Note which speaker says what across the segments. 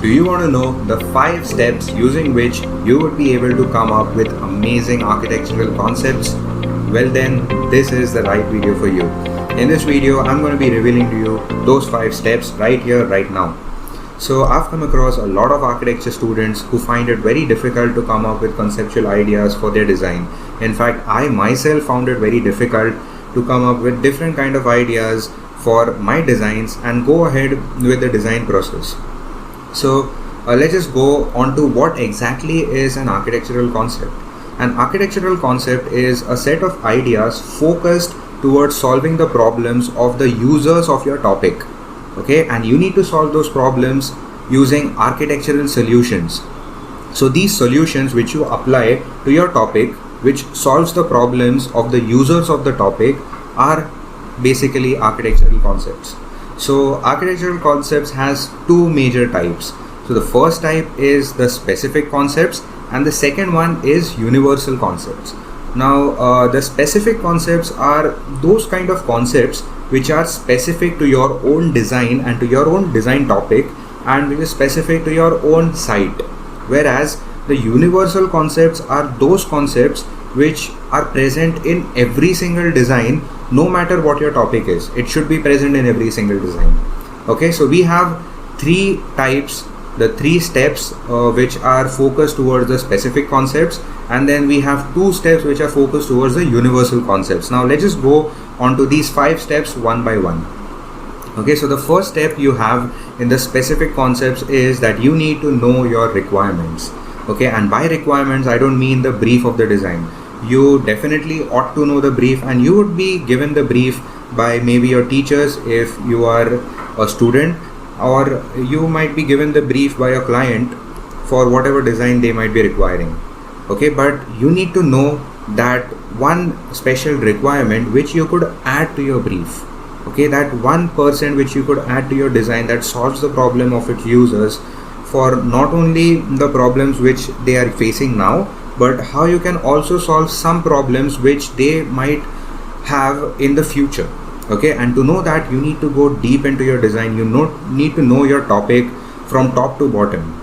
Speaker 1: Do you want to know the 5 steps using which you would be able to come up with amazing architectural concepts? Well then, this is the right video for you. In this video, I'm going to be revealing to you those 5 steps right here, right now. So I've come across a lot of architecture students who find it very difficult to come up with conceptual ideas for their design. In fact, I myself found it very difficult to come up with different kind of ideas for my designs and go ahead with the design process. So let's just go on to what exactly is an architectural concept. An architectural concept is a set of ideas focused towards solving the problems of the users of your topic. Okay, and you need to solve those problems using architectural solutions. So these solutions which you apply to your topic, which solves the problems of the users of the topic, are basically architectural concepts. So architectural concepts has two major types. So the first type is the specific concepts and the second one is universal concepts. Now the specific concepts are those kind of concepts which are specific to your own design and to your own design topic and which is specific to your own site. Whereas the universal concepts are those concepts which are present in every single design, no matter what your topic is. It should be present in every single design. Okay, so we have 3 types, the 3 steps which are focused towards the specific concepts, and then we have 2 steps which are focused towards the universal concepts. Now let's just go on to these 5 steps one by one. Okay, so the first step you have in the specific concepts is that you need to know your requirements. Okay, and by requirements I don't mean the brief of the design. You definitely ought to know the brief, and you would be given the brief by maybe your teachers if you are a student, or you might be given the brief by a client for whatever design they might be requiring. Okay, but you need to know that one special requirement which you could add to your brief. Okay, that 1% which you could add to your design that solves the problem of its users, for not only the problems which they are facing now, but how you can also solve some problems which they might have in the future. Okay, and to know that, you need to go deep into your design. You need to know your topic from top to bottom.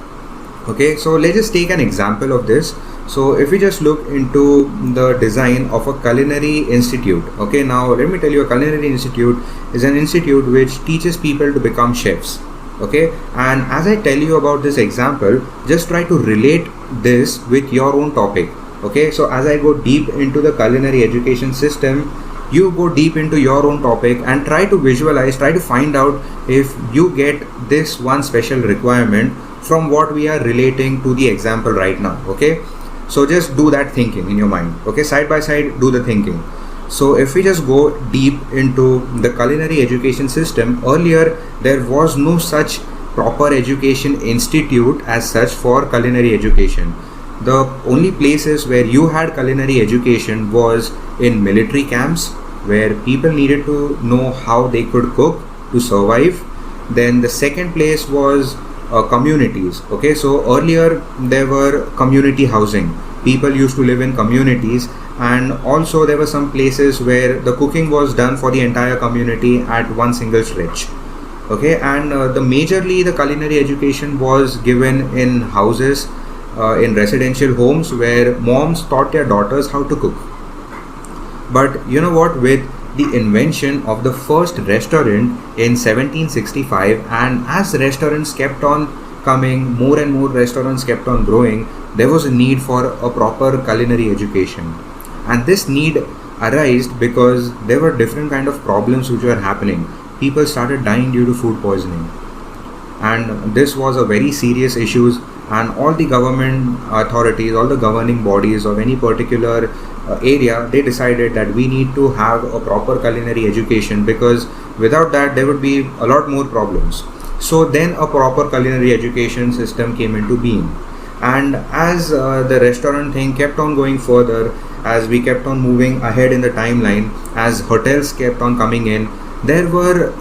Speaker 1: Okay, so let's just take an example of this. So if we just look into the design of a culinary institute. Okay, now let me tell you, a culinary institute is an institute which teaches people to become chefs. Okay, and as I tell you about this example, just try to relate this with your own topic. Okay, so as I go deep into the culinary education system, you go deep into your own topic and try to visualize, try to find out if you get this one special requirement from what we are relating to the example right now. Okay, so just do that thinking in your mind. Okay, side by side, do the thinking. So if we just go deep into the culinary education system, earlier there was no such proper education institute as such for culinary education. The only places where you had culinary education was in military camps, where people needed to know how they could cook to survive. Then the second place was communities. Okay, so earlier there were community housing. People used to live in communities, and also there were some places where the cooking was done for the entire community at one single stretch. Okay, and majorly the culinary education was given in houses, in residential homes, where moms taught their daughters how to cook. But you know what, with the invention of the first restaurant in 1765, and as restaurants kept on coming, more and more restaurants kept on growing, there was a need for a proper culinary education. And this need arose because there were different kind of problems which were happening. People started dying due to food poisoning, and this was a very serious issue, and all the government authorities, all the governing bodies of any particular area, they decided that we need to have a proper culinary education, because without that there would be a lot more problems. So then a proper culinary education system came into being, and as the restaurant thing kept on going further, as we kept on moving ahead in the timeline, as hotels kept on coming in, there were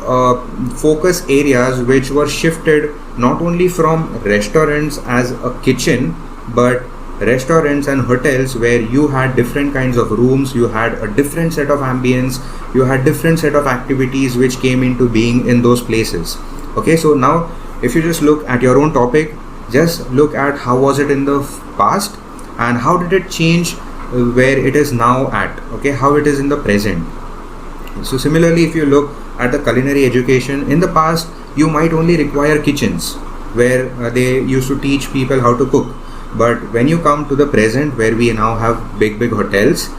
Speaker 1: focus areas which were shifted not only from restaurants as a kitchen, but restaurants and hotels where you had different kinds of rooms, you had a different set of ambience, you had different set of activities which came into being in those places. Okay, so now if you just look at your own topic, just look at how was it in the past and how did it change where it is now at, okay, how it is in the present. So similarly, if you look at the culinary education, in the past you might only require kitchens where they used to teach people how to cook. But when you come to the present, where we now have big hotels,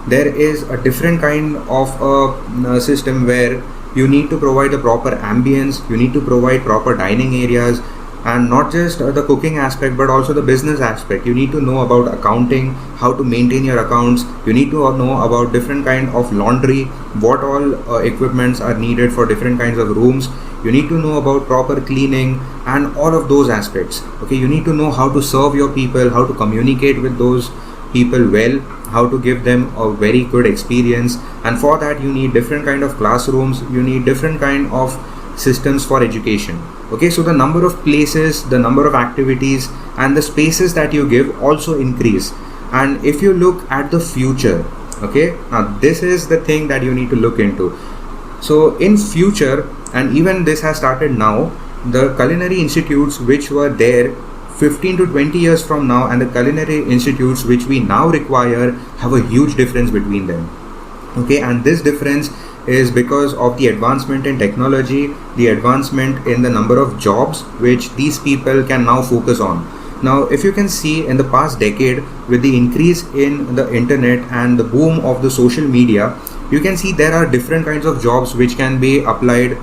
Speaker 1: there is a different kind of a system where you need to provide the proper ambience, you need to provide proper dining areas, and not just the cooking aspect but also the business aspect. You need to know about accounting, how to maintain your accounts, you need to know about different kind of laundry, what all equipments are needed for different kinds of rooms. You need to know about proper cleaning and all of those aspects. Okay, you need to know how to serve your people, how to communicate with those people well, how to give them a very good experience, and for that you need different kind of classrooms, you need different kind of systems for education. Okay, so the number of places, the number of activities and the spaces that you give also increase. And if you look at the future, okay, now this is the thing that you need to look into. So in future, and even this has started now, the culinary institutes which were there 15 to 20 years from now and the culinary institutes which we now require have a huge difference between them. Okay, and this difference is because of the advancement in technology, the advancement in the number of jobs which these people can now focus on. Now, if you can see in the past decade, with the increase in the internet and the boom of the social media, you can see there are different kinds of jobs which can be applied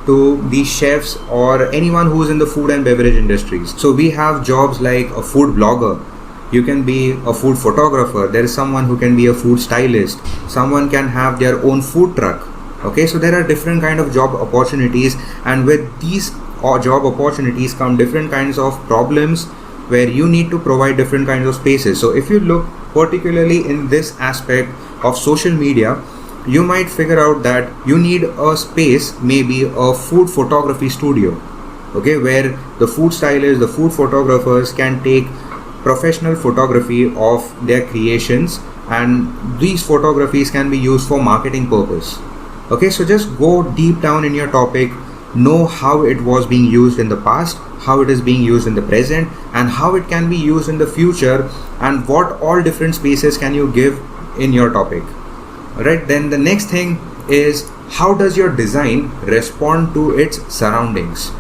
Speaker 1: to the chefs or anyone who is in the food and beverage industries. So we have jobs like a food blogger, you can be a food photographer, there is someone who can be a food stylist, someone can have their own food truck. Okay, so there are different kind of job opportunities, and with these job opportunities come different kinds of problems where you need to provide different kinds of spaces. So if you look particularly in this aspect of social media, you might figure out that you need a space, maybe a food photography studio, okay, where the food stylists, the food photographers can take professional photography of their creations, and these photographies can be used for marketing purpose. Okay, so just go deep down in your topic, know how it was being used in the past, how it is being used in the present, and how it can be used in the future, and what all different spaces can you give in your topic. Right, then the next thing is, how does your design respond to its surroundings?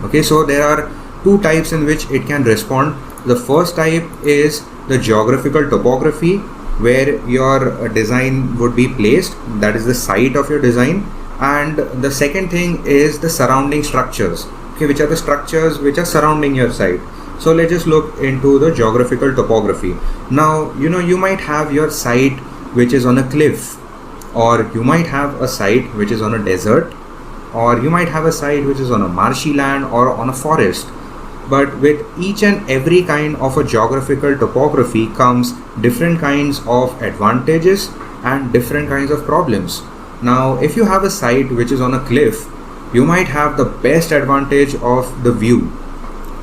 Speaker 1: Okay, so there are two types in which it can respond. The first type is the geographical topography, where your design would be placed, that is the site of your design. And the second thing is the surrounding structures, okay, which are the structures which are surrounding your site. So let's just look into the geographical topography. Now, you might have your site which is on a cliff, or you might have a site which is on a desert, or you might have a site which is on a marshy land or on a forest. But with each and every kind of a geographical topography comes different kinds of advantages and different kinds of problems. Now, if you have a site which is on a cliff, you might have the best advantage of the view,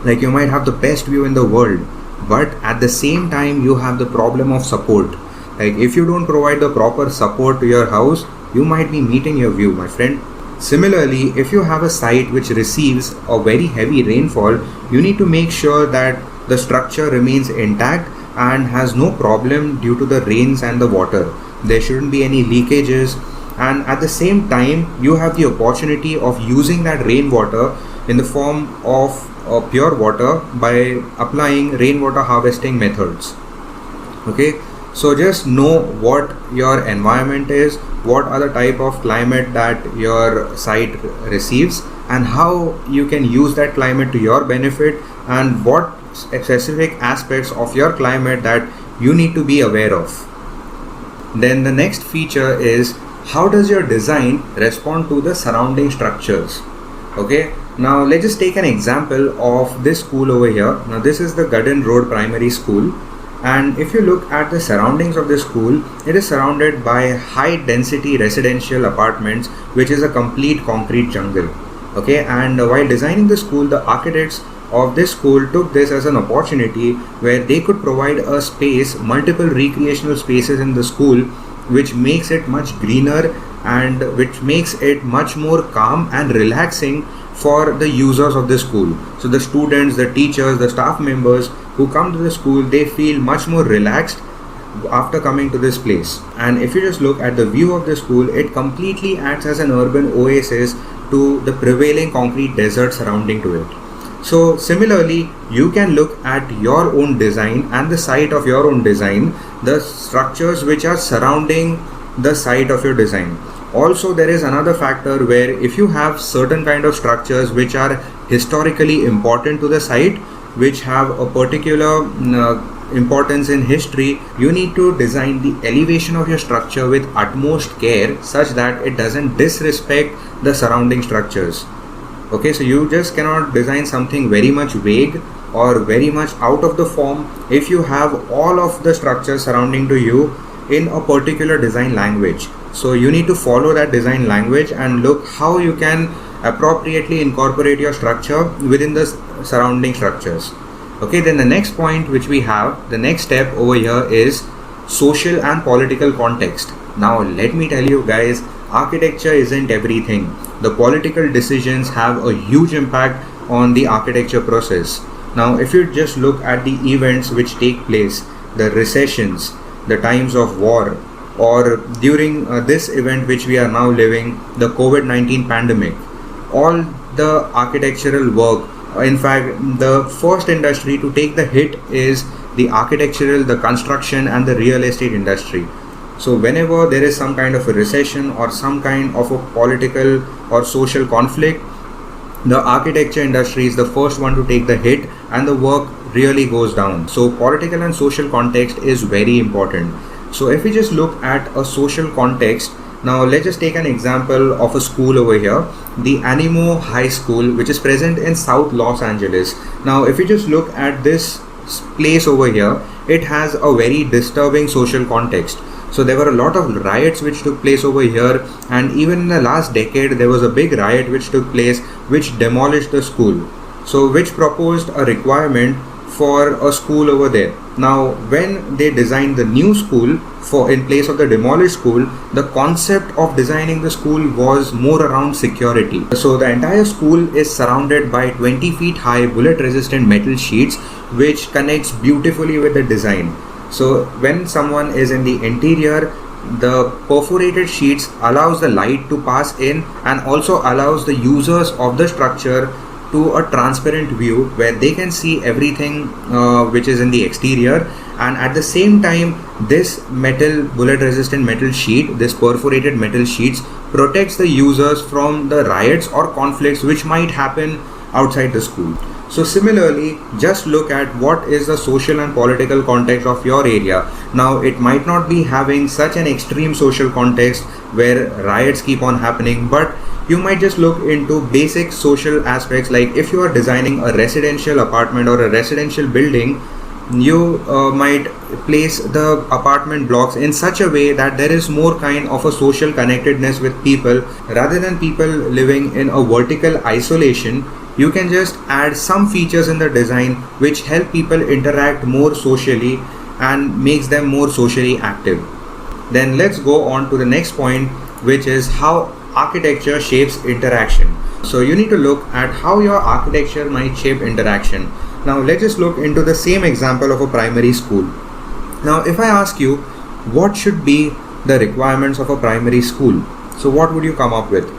Speaker 1: like you might have the best view in the world, but at the same time you have the problem of support. Like if you don't provide the proper support to your house, you might be meeting your view, my friend. Similarly, if you have a site which receives a very heavy rainfall, you need to make sure that the structure remains intact and has no problem due to the rains and the water. There shouldn't be any leakages, and at the same time you have the opportunity of using that rainwater in the form of pure water by applying rainwater harvesting methods. Okay, so just know what your environment is, what are the type of climate that your site receives, and how you can use that climate to your benefit, and what specific aspects of your climate that you need to be aware of. Then the next feature is, how does your design respond to the surrounding structures? Okay, now let's just take an example of this school over here. Now this is the Garden Road Primary School, and if you look at the surroundings of the school, it is surrounded by high density residential apartments, which is a complete concrete jungle. Okay, and while designing the school, the architects of this school took this as an opportunity where they could provide a space, multiple recreational spaces in the school, which makes it much greener and which makes it much more calm and relaxing for the users of the school. So the students, the teachers, the staff members who come to the school, they feel much more relaxed after coming to this place. And if you just look at the view of the school, it completely acts as an urban oasis to the prevailing concrete desert surrounding to it. So similarly, you can look at your own design and the site of your own design, the structures which are surrounding the site of your design. Also, there is another factor where if you have certain kind of structures which are historically important to the site, which have a particular importance in history, you need to design the elevation of your structure with utmost care such that it doesn't disrespect the surrounding structures. Okay, so you just cannot design something very much vague or very much out of the form if you have all of the structures surrounding to you in a particular design language. So you need to follow that design language and look how you can appropriately incorporate your structure within the surrounding structures. Okay, then the next point which we have, the next step over here is social and political context. Now let me tell you guys, architecture isn't everything. The political decisions have a huge impact on the architecture process. Now if you just look at the events which take place, the recessions, the times of war, or during this event which we are now living, the COVID-19 pandemic, all the architectural work, in fact the first industry to take the hit is the architectural, the construction and the real estate industry. So whenever there is some kind of a recession or some kind of a political or social conflict, the architecture industry is the first one to take the hit and the work really goes down. So political and social context is very important. So if we just look at a social context, now let's just take an example of a school over here, the Animo High School, which is present in South Los Angeles. Now if you just look at this place over here, it has a very disturbing social context. So there were a lot of riots which took place over here, and even in the last decade there was a big riot which took place which demolished the school. So which proposed a requirement for a school over there. Now when they designed the new school for in place of the demolished school, the concept of designing the school was more around security. So the entire school is surrounded by 20 feet high bullet resistant metal sheets which connects beautifully with the design. So when someone is in the interior, the perforated sheets allows the light to pass in and also allows the users of the structure to a transparent view where they can see everything which is in the exterior. And at the same time, this metal bullet resistant metal sheet, this perforated metal sheets, protects the users from the riots or conflicts which might happen outside the school. So similarly, just look at what is the social and political context of your area. Now it might not be having such an extreme social context where riots keep on happening, but you might just look into basic social aspects, like if you are designing a residential apartment or a residential building, you might place the apartment blocks in such a way that there is more kind of a social connectedness with people rather than people living in a vertical isolation. You can just add some features in the design which help people interact more socially and makes them more socially active. Then let's go on to the next point, which is how architecture shapes interaction. So you need to look at how your architecture might shape interaction. Now let's just look into the same example of a primary school. Now if I ask you what should be the requirements of a primary school, so what would you come up with?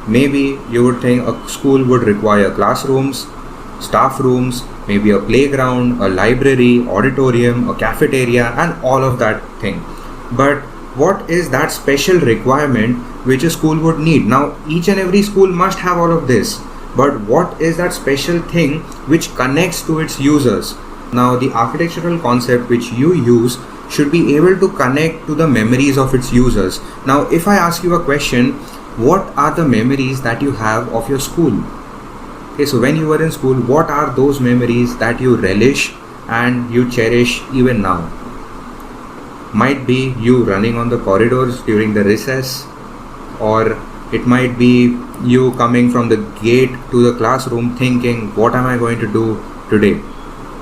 Speaker 1: Maybe you would think a school would require classrooms, staff rooms, maybe a playground, a library, auditorium, a cafeteria, and all of that thing. But what is that special requirement which a school would need? Now each and every school must have all of this, but what is that special thing which connects to its users? Now the architectural concept which you use should be able to connect to the memories of its users. Now if I ask you a question, what are the memories that you have of your school? Okay, so when you were in school, what are those memories that you relish and you cherish even now? Might be you running on the corridors during the recess, or it might be you coming from the gate to the classroom thinking, what am I going to do today?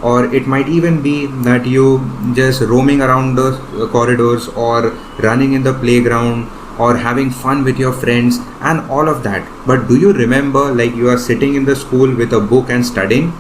Speaker 1: Or it might even be that you just roaming around the corridors or running in the playground or having fun with your friends and all of that. But do you remember, like, you are sitting in the school with a book and studying?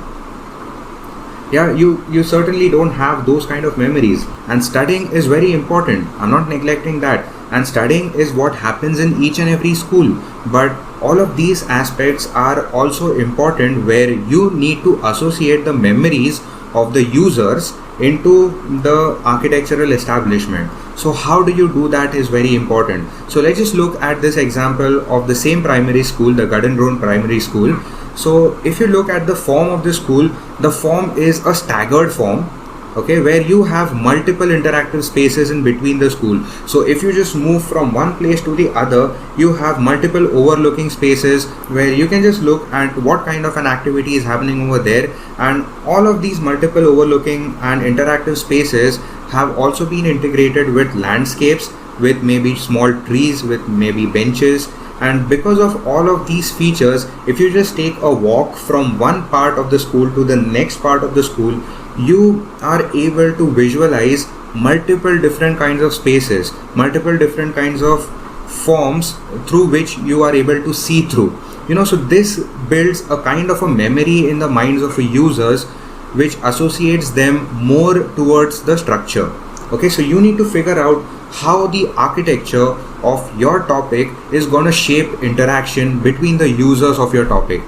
Speaker 1: Yeah, you certainly don't have those kind of memories, and studying is very important. I'm not neglecting that, and studying is what happens in each and every school, but all of these aspects are also important, where you need to associate the memories of the users into the architectural establishment. So how do you do that is very important. So let's just look at this example of the same primary school, the Garden Road Primary School. So if you look at the form of the school, the form is a staggered form, okay, where you have multiple interactive spaces in between the school. So if you just move from one place to the other, you have multiple overlooking spaces where you can just look at what kind of an activity is happening over there. And all of these multiple overlooking and interactive spaces have also been integrated with landscapes, with maybe small trees, with maybe benches. And because of all of these features, if you just take a walk from one part of the school to the next part of the school, you are able to visualize multiple different kinds of spaces, multiple different kinds of forms through which you are able to see through. So this builds a kind of a memory in the minds of the users, which associates them more towards the structure. Okay, so you need to figure out how the architecture of your topic is going to shape interaction between the users of your topic.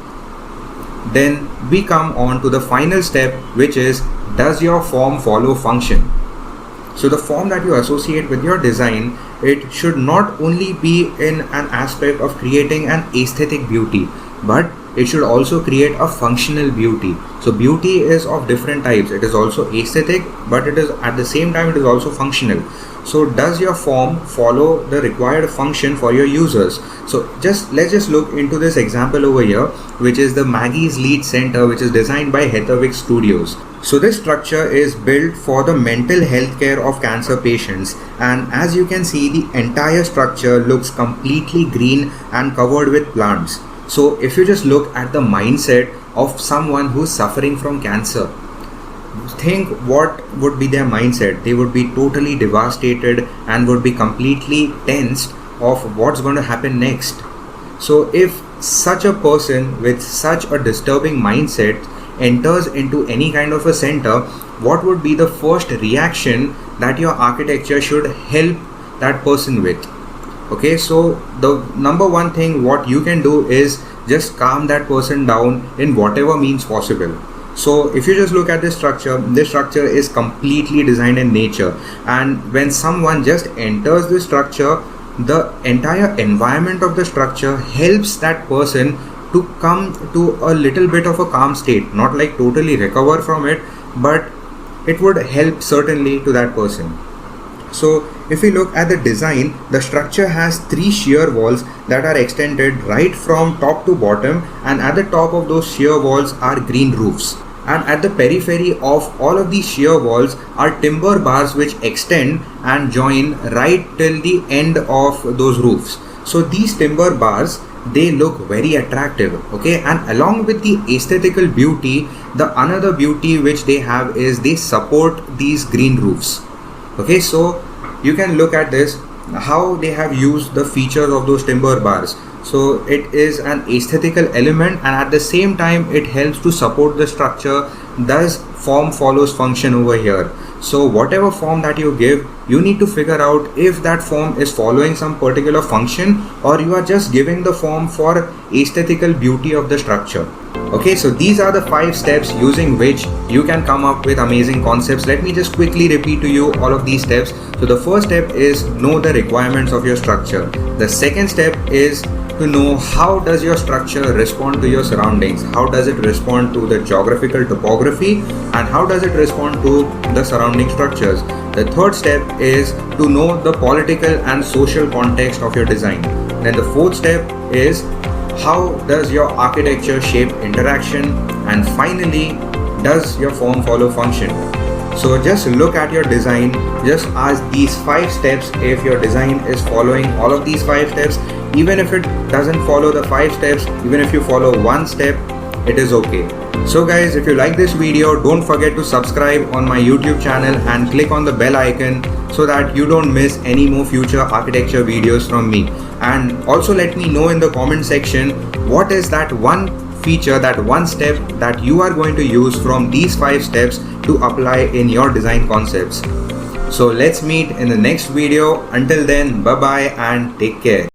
Speaker 1: Then we come on to the final step, which is, does your form follow function? So the form that you associate with your design, it should not only be in an aspect of creating an aesthetic beauty, but it should also create a functional beauty. So beauty is of different types. It is also aesthetic, but it is at the same time it is also functional. So does your form follow the required function for your users? So let's just look into this example over here, which is the Maggie's Lead Center, which is designed by Heatherwick Studios. So this structure is built for the mental health care of cancer patients, and as you can see, the entire structure looks completely green and covered with plants. So if you just look at the mindset of someone who's suffering from cancer, think what would be their mindset. They would be totally devastated and would be completely tensed of what's going to happen next. So if such a person with such a disturbing mindset enters into any kind of a center, what would be the first reaction that your architecture should help that person with? Okay, so the number one thing what you can do is just calm that person down in whatever means possible. So if you just look at this structure is completely designed in nature, and when someone just enters the structure, the entire environment of the structure helps that person to come to a little bit of a calm state, not like totally recover from it, but it would help certainly to that person. So if we look at the design, the structure has 3 shear walls that are extended right from top to bottom, and at the top of those shear walls are green roofs. And at the periphery of all of these shear walls are timber bars which extend and join right till the end of those roofs. So these timber bars, they look very attractive, okay, and along with the aesthetical beauty, the another beauty which they have is they support these green roofs. Okay, so you can look at this, how they have used the features of those timber bars. So it is an aesthetical element, and at the same time it helps to support the structure. Thus form follows function over here. So whatever form that you give, you need to figure out if that form is following some particular function, or you are just giving the form for aesthetical beauty of the structure. Okay, so these are the 5 steps using which you can come up with amazing concepts. Let me just quickly repeat to you all of these steps. So the first step is know the requirements of your structure. The second step is to know how does your structure respond to your surroundings, how does it respond to the geographical topography, and how does it respond to the surrounding structures. The third step is to know the political and social context of your design. Then the fourth step is how does your architecture shape interaction, and finally, does your form follow function. So just look at your design, just ask these 5 steps if your design is following all of these 5 steps. Even if it doesn't follow the 5 steps, even if you follow 1 step, it is okay. So guys, if you like this video, don't forget to subscribe on my YouTube channel and click on the bell icon so that you don't miss any more future architecture videos from me. And also let me know in the comment section what is that one feature, that one step that you are going to use from these 5 steps to apply in your design concepts. So let's meet in the next video. Until then, bye bye and take care.